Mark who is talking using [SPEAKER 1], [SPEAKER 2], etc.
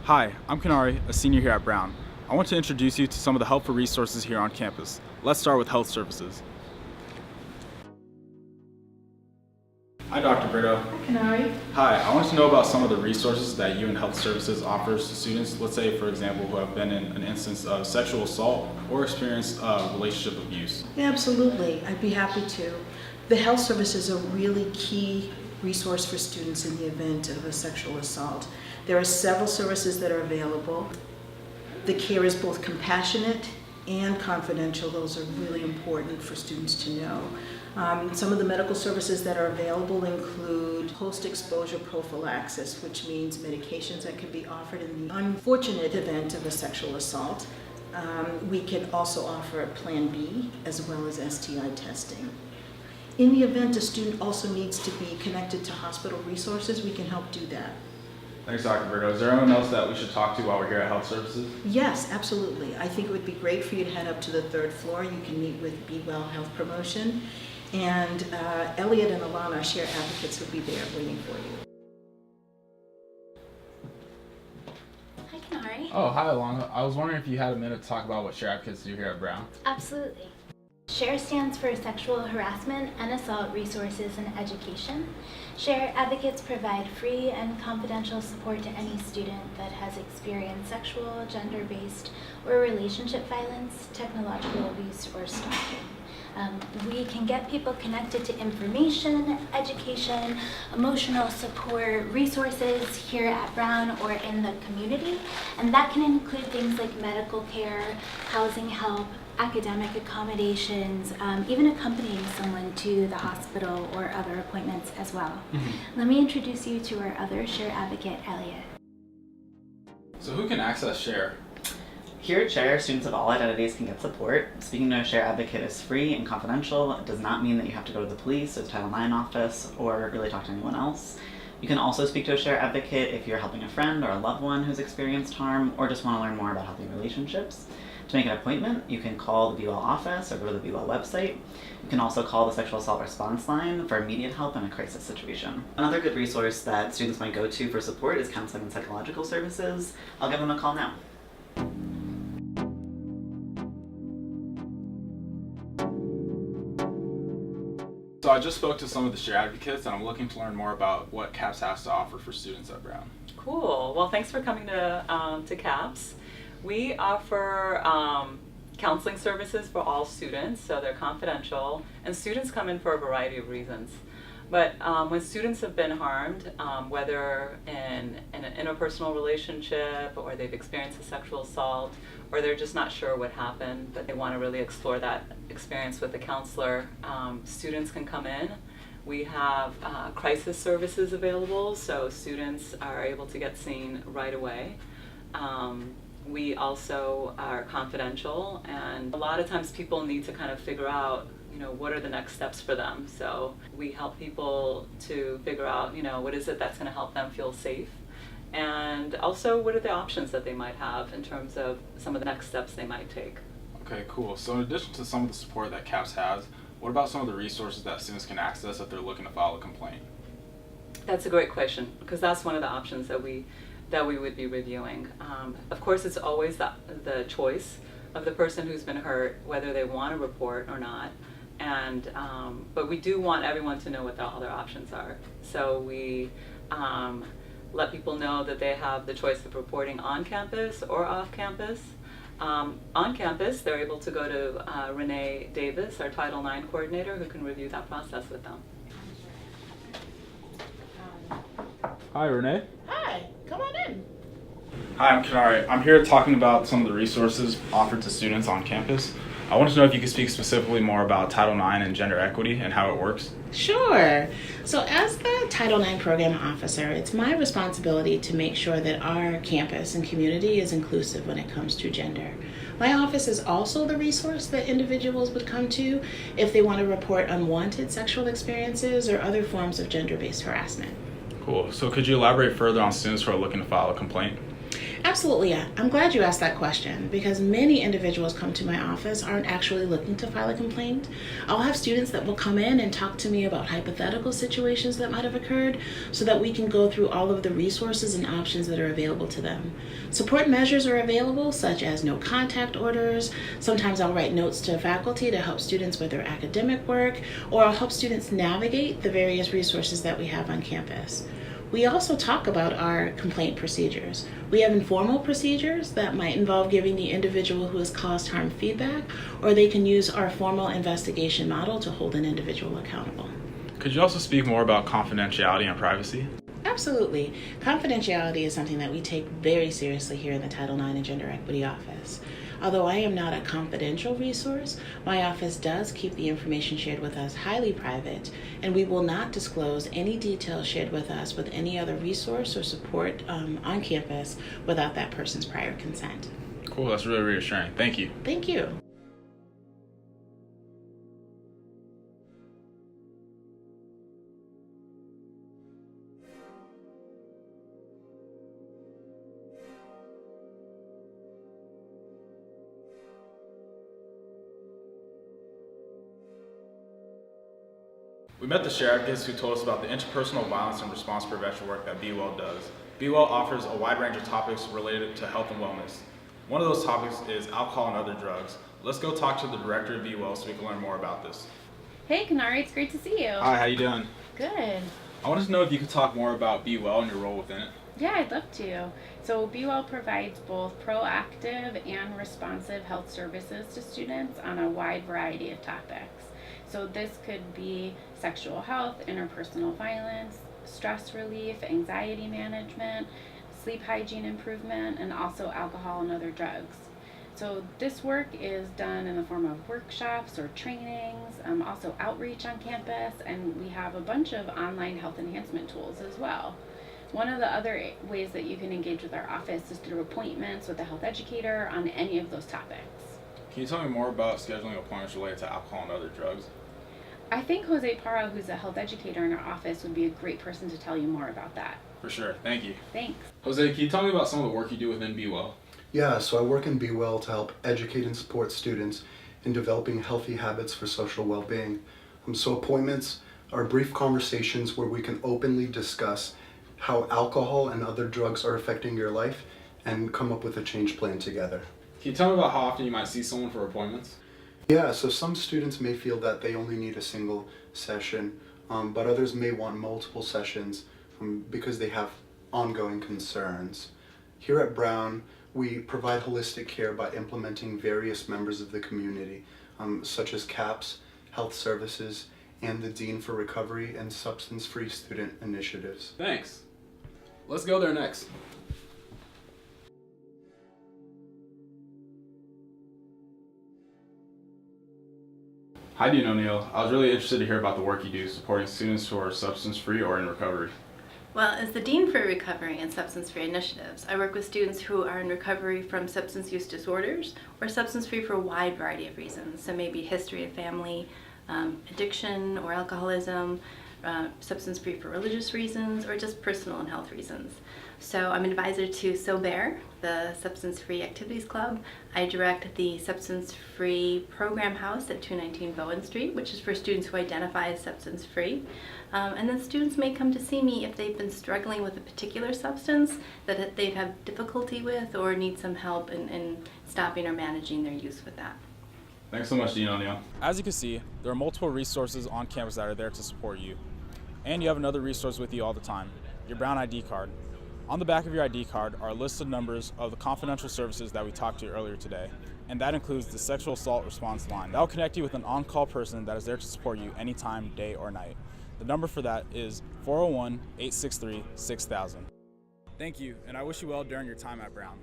[SPEAKER 1] Hi, I'm Kanari, a senior here at Brown. I want to introduce you to some of the helpful resources here on campus. Let's start with health services. Hi, Dr. Brito.
[SPEAKER 2] Hi, Kanari.
[SPEAKER 1] Hi, I want to know about some of the resources that UN Health Services offers to students, let's say, for example, who have been in an instance of sexual assault or experienced relationship abuse.
[SPEAKER 2] Yeah, absolutely. I'd be happy to. The health service is a really key resource for students in the event of a sexual assault. There are several services that are available. The care is both compassionate and confidential. Those are really important for students to know. Some of the medical services that are available include post-exposure prophylaxis, which means medications that can be offered in the unfortunate event of a sexual assault. We can also offer a Plan B as well as STI testing. In the event a student also needs to be connected to hospital resources, we can help do that.
[SPEAKER 1] Thanks, Dr. Brito. Is there anyone else that we should talk to while we're here at Health Services?
[SPEAKER 2] Yes, absolutely. I think it would be great for you to head up to the third floor. You can meet with Be Well Health Promotion, and Elliot and Alana, our shared advocates, will be there waiting for you.
[SPEAKER 3] Hi, Kanari.
[SPEAKER 1] Oh, hi, Alana. I was wondering if you had a minute to talk about what Share Advocates do here at Brown.
[SPEAKER 3] Absolutely. SHARE stands for Sexual Harassment and Assault Resources and Education. SHARE advocates provide free and confidential support to any student that has experienced sexual, gender-based, or relationship violence, technological abuse, or stalking. We can get people connected to information, education, emotional support, resources here at Brown or in the community, and that can include things like medical care, housing help, academic accommodations, even accompanying someone to the hospital or other appointments as well. Let me introduce you to our other SHARE advocate, Elliot.
[SPEAKER 1] So who can access Share?
[SPEAKER 4] Here at SHARE, students of all identities can get support. Speaking to a SHARE advocate is free and confidential. It does not mean that you have to go to the police or the Title IX office or really talk to anyone else. You can also speak to a SHARE advocate if you're helping a friend or a loved one who's experienced harm or just want to learn more about healthy relationships. To make an appointment, you can call the Be Well office or go to the Be Well website. You can also call the Sexual Assault Response Line for immediate help in a crisis situation. Another good resource that students might go to for support is counseling and psychological services. I'll give them a call now.
[SPEAKER 1] So I just spoke to some of the Share Advocates, and I'm looking to learn more about what CAPS has to offer for students at Brown.
[SPEAKER 5] Cool. Well, thanks for coming to CAPS. We offer counseling services for all students, so they're confidential, and students come in for a variety of reasons. But when students have been harmed, whether in an interpersonal relationship or they've experienced a sexual assault, or they're just not sure what happened, but they want to really explore that experience with a counselor, students can come in. We have crisis services available, so students are able to get seen right away. We also are confidential, and a lot of times people need to kind of figure out, what are the next steps for them. So we help people to figure out, what is it that's going to help them feel safe, and also what are the options that they might have in terms of some of the next steps they might take.
[SPEAKER 1] Okay, cool. So in addition to some of the support that CAPS has, what about some of the resources that students can access if they're looking to file a complaint?
[SPEAKER 5] That's a great question, because that's one of the options that we would be reviewing. Of course, it's always the choice of the person who's been hurt, whether they want to report or not. And but we do want everyone to know what the other options are. So we let people know that they have the choice of reporting on campus or off campus. On campus, they're able to go to Renee Davis, our Title IX coordinator, who can review that process with them.
[SPEAKER 1] Hi, Renee.
[SPEAKER 6] Hi, come on in.
[SPEAKER 1] Hi, I'm Kanari. I'm here talking about some of the resources offered to students on campus. I wanted to know if you could speak specifically more about Title IX and gender equity and how it works.
[SPEAKER 6] Sure. So as the Title IX program officer, it's my responsibility to make sure that our campus and community is inclusive when it comes to gender. My office is also the resource that individuals would come to if they want to report unwanted sexual experiences or other forms of gender-based harassment.
[SPEAKER 1] Cool. So could you elaborate further on students who are looking to file a complaint?
[SPEAKER 6] Absolutely. I'm glad you asked that question because many individuals come to my office aren't actually looking to file a complaint. I'll have students that will come in and talk to me about hypothetical situations that might have occurred so that we can go through all of the resources and options that are available to them. Support measures are available such as no contact orders. Sometimes I'll write notes to faculty to help students with their academic work, or I'll help students navigate the various resources that we have on campus. We also talk about our complaint procedures. We have informal procedures that might involve giving the individual who has caused harm feedback, or they can use our formal investigation model to hold an individual accountable.
[SPEAKER 1] Could you also speak more about confidentiality and privacy?
[SPEAKER 6] Absolutely. Confidentiality is something that we take very seriously here in the Title IX and Gender Equity Office. Although I am not a confidential resource, my office does keep the information shared with us highly private, and we will not disclose any details shared with us with any other resource or support on campus without that person's prior consent.
[SPEAKER 1] Cool, that's really reassuring. Thank you.
[SPEAKER 6] Thank you.
[SPEAKER 1] We met the share advocates who told us about the interpersonal violence and response prevention work that Be Well does. Be Well offers a wide range of topics related to health and wellness. One of those topics is alcohol and other drugs. Let's go talk to the director of Be Well so we can learn more about this.
[SPEAKER 7] Hey, Kanari, it's great to see you.
[SPEAKER 1] Hi, how you doing?
[SPEAKER 7] Good.
[SPEAKER 1] I wanted to know if you could talk more about Be Well and your role within it.
[SPEAKER 7] Yeah, I'd love to. So Be Well provides both proactive and responsive health services to students on a wide variety of topics. So this could be sexual health, interpersonal violence, stress relief, anxiety management, sleep hygiene improvement, and also alcohol and other drugs. So this work is done in the form of workshops or trainings, also outreach on campus, and we have a bunch of online health enhancement tools as well. One of the other ways that you can engage with our office is through appointments with a health educator on any of those topics.
[SPEAKER 1] Can you tell me more about scheduling appointments related to alcohol and other drugs?
[SPEAKER 7] I think Jose Parra, who's a health educator in our office, would be a great person to tell you more about that.
[SPEAKER 1] For sure, thank you.
[SPEAKER 7] Thanks.
[SPEAKER 1] Jose, can you tell me about some of the work you do within Be Well?
[SPEAKER 8] Yeah, so I work in Be Well to help educate and support students in developing healthy habits for social well-being. So appointments are brief conversations where we can openly discuss how alcohol and other drugs are affecting your life and come up with a change plan together.
[SPEAKER 1] Can you tell me about how often you might see someone for appointments?
[SPEAKER 8] Yeah, so some students may feel that they only need a single session, but others may want multiple sessions because they have ongoing concerns. Here at Brown, we provide holistic care by implementing various members of the community, such as CAPS, Health Services, and the Dean for Recovery and Substance-Free Student Initiatives.
[SPEAKER 1] Thanks. Let's go there next. Hi, Dean O'Neill. I was really interested to hear about the work you do supporting students who are substance-free or in recovery.
[SPEAKER 9] Well, as the Dean for Recovery and Substance-Free Initiatives, I work with students who are in recovery from substance use disorders or substance-free for a wide variety of reasons. So maybe history of family, addiction or alcoholism, substance-free for religious reasons, or just personal and health reasons. So I'm an advisor to SoBear, the Substance-Free Activities Club. I direct the Substance-Free Program House at 219 Bowen Street, which is for students who identify as substance-free. And then students may come to see me if they've been struggling with a particular substance that they've had difficulty with or need some help in stopping or managing their use with that.
[SPEAKER 1] Thanks so much, Dean O'Neill. As you can see, there are multiple resources on campus that are there to support you. And you have another resource with you all the time, your Brown ID card. On the back of your ID card are a list of numbers of the confidential services that we talked to earlier today, and that includes the sexual assault response line. That will connect you with an on-call person that is there to support you anytime, day or night. The number for that is 401-863-6000. Thank you, and I wish you well during your time at Brown.